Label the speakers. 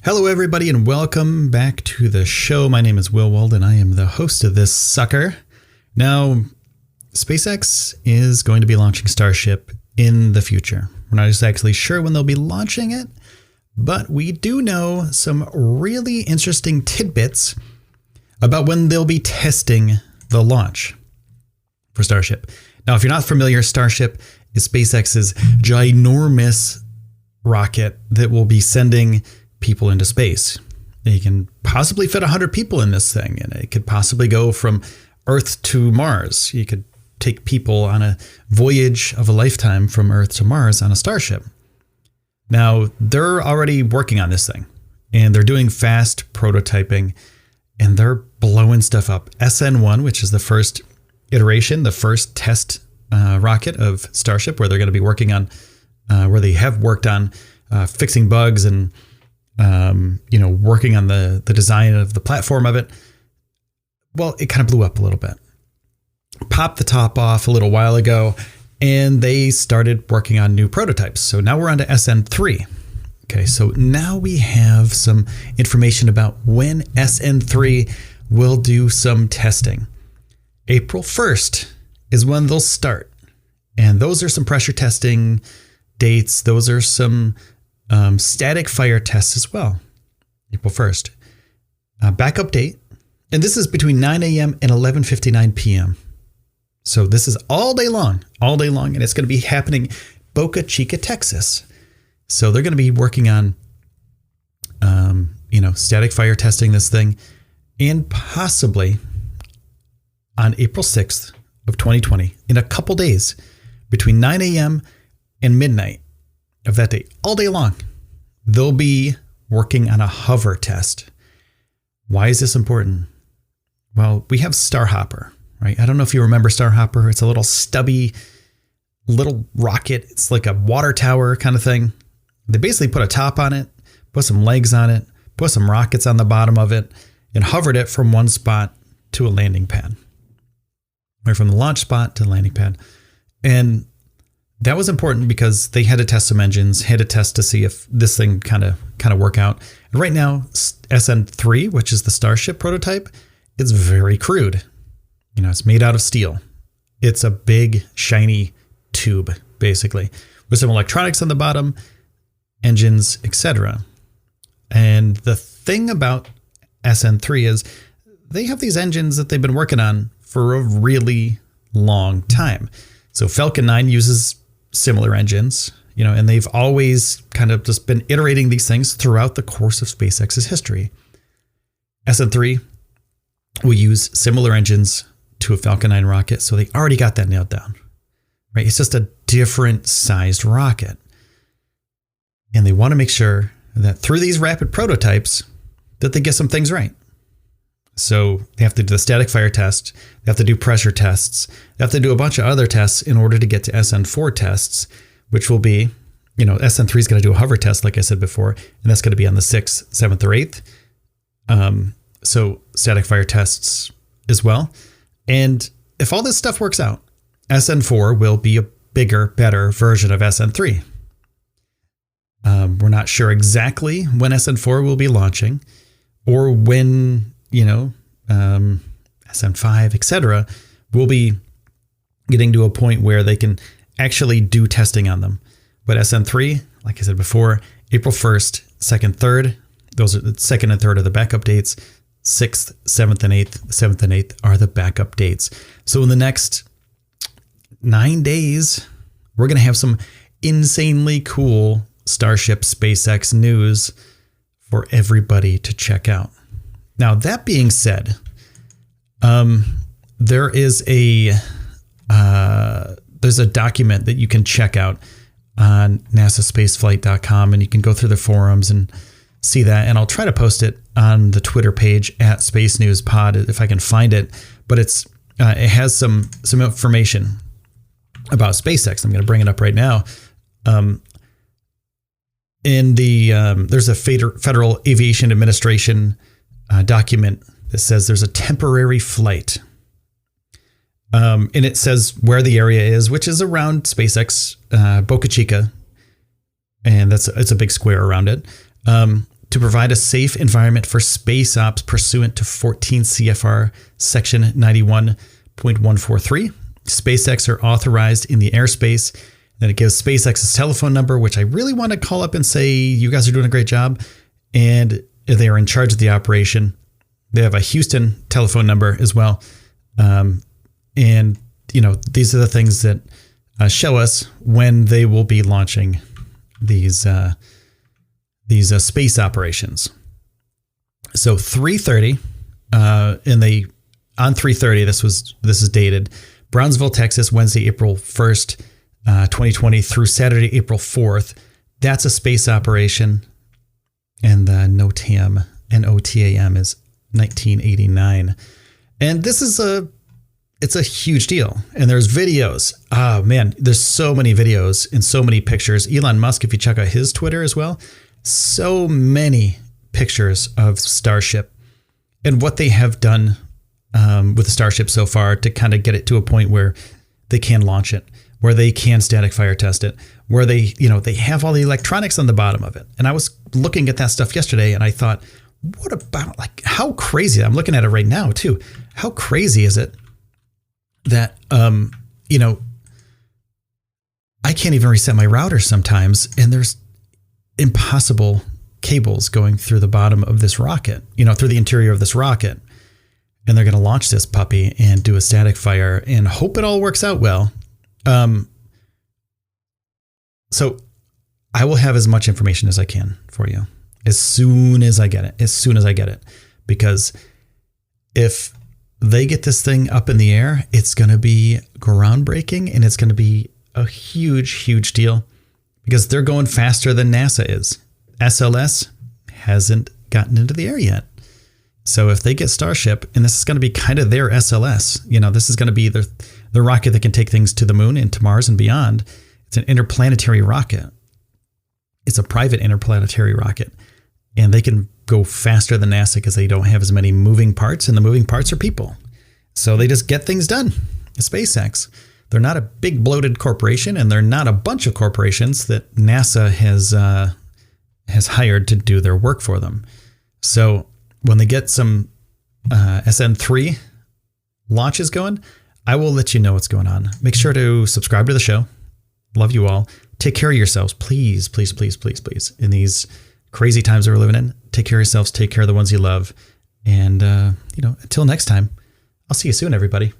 Speaker 1: Hello, everybody, and welcome back to the show. My name is Will Wald, and I am the host of this sucker. Now, SpaceX is going to be launching Starship in the future. We're not exactly sure when they'll be launching it, but we do know some really interesting tidbits about when they'll be testing the launch for Starship. Now, if you're not familiar, Starship is SpaceX's ginormous rocket that will be sending people into space. You can possibly fit 100 people in this thing, and it could possibly go from Earth to Mars. You could take people on a voyage of a lifetime from Earth to Mars on a Starship. Now, they're already working on this thing, and they're doing fast prototyping, and they're blowing stuff up. SN1, which is the first iteration, the first test rocket of Starship, where they're going to be working on, where they have worked on fixing bugs and working on the design of the platform of it. Well, it kind of blew up a little bit. Popped the top off a little while ago, and they started working on new prototypes. So now we're on to SN3. Okay, so now we have some information about when SN3 will do some testing. April 1st is when they'll start. And those are some pressure testing dates. Those are some static fire tests as well. April 1st. Backup date. And this is between 9 a.m. and 11:59 p.m. So this is all day long. And it's going to be happening Boca Chica, Texas. So they're going to be working on, static fire testing this thing. And possibly on April 6th of 2020, in a couple days, between 9 a.m. and midnight of that day, all day long, they'll be working on a hover test. Why is this important? Well, we have Starhopper, right? I don't know if you remember Starhopper. It's a little stubby little rocket. It's like a water tower kind of thing. They basically put a top on it, put some legs on it, put some rockets on the bottom of it, and hovered it from one spot to a landing pad. Right, from the launch spot to the landing pad. And that was important because they had to test some engines, had to test to see if this thing kind of work out. And right now, SN3, which is the Starship prototype, it's very crude. It's made out of steel. It's a big, shiny tube, basically, with some electronics on the bottom, engines, etc. And the thing about SN3 is they have these engines that they've been working on for a really long time. So Falcon 9 uses similar engines, and they've always kind of just been iterating these things throughout the course of SpaceX's history. SN3 will use similar engines to a Falcon 9 rocket, so they already got that nailed down, right? It's just a different sized rocket. And they want to make sure that through these rapid prototypes that they get some things right. So they have to do the static fire test. They have to do pressure tests. They have to do a bunch of other tests in order to get to SN4 tests, which will be, SN3 is going to do a hover test, like I said before, and that's going to be on the 6th, 7th, or 8th. So static fire tests as well. And if all this stuff works out, SN4 will be a bigger, better version of SN3. We're not sure exactly when SN4 will be launching or when SN5, etc., will be getting to a point where they can actually do testing on them. But SN3, like I said before, April 1st, 2nd, 3rd, those are the 2nd and 3rd are the backup dates. 6th, 7th, and 8th, 7th and 8th are the backup dates. So in the next 9 days, we're going to have some insanely cool Starship SpaceX news for everybody to check out. Now, that being said, there's a document that you can check out on nasaspaceflight.com, and you can go through the forums and see that. And I'll try to post it on the Twitter page at Space News Pod if I can find it. But it has some information about SpaceX. I'm going to bring it up right now. There's a Federal Aviation Administration document that says there's a temporary flight. And it says where the area is, which is around SpaceX, Boca Chica. And it's a big square around it. to provide a safe environment for space ops pursuant to 14 CFR Section 91.143. SpaceX are authorized in the airspace. Then it gives SpaceX's telephone number, which I really want to call up and say, you guys are doing a great job. And they are in charge of the operation. They have a Houston telephone number as well. And, these are the things that show us when they will be launching these space operations. So 3:30, on 3:30, this is dated Brownsville, Texas, Wednesday, April 1st, 2020 through Saturday, April 4th. That's a space operation. And the NOTAM, NOTAM is 1989. And this is it's a huge deal. And there's videos. Oh man, there's so many videos and so many pictures. Elon Musk, if you check out his Twitter as well, so many pictures of Starship and what they have done with the Starship so far to kind of get it to a point where they can launch it, where they can static fire test it, where they have all the electronics on the bottom of it. And I was looking at that stuff yesterday and I thought, what about, like, how crazy, I'm looking at it right now too. How crazy is it that, I can't even reset my router sometimes, and there's impossible cables going through the bottom of this rocket, through the interior of this rocket. And they're going to launch this puppy and do a static fire and hope it all works out well. So I will have as much information as I can for you as soon as I get it, because if they get this thing up in the air, it's going to be groundbreaking and it's going to be a huge, huge deal because they're going faster than NASA is. SLS hasn't gotten into the air yet. So if they get Starship, and this is going to be kind of their SLS, this is going to be the rocket that can take things to the moon and to Mars and beyond. It's an interplanetary rocket. It's a private interplanetary rocket. And they can go faster than NASA because they don't have as many moving parts, and the moving parts are people. So they just get things done. SpaceX, they're not a big bloated corporation, and they're not a bunch of corporations that NASA has hired to do their work for them. So when they get some SN3 launches going, I will let you know what's going on. Make sure to subscribe to the show. Love you all. Take care of yourselves, please, please, please, please, please. In these crazy times that we're living in, take care of yourselves, take care of the ones you love. And, until next time, I'll see you soon, everybody.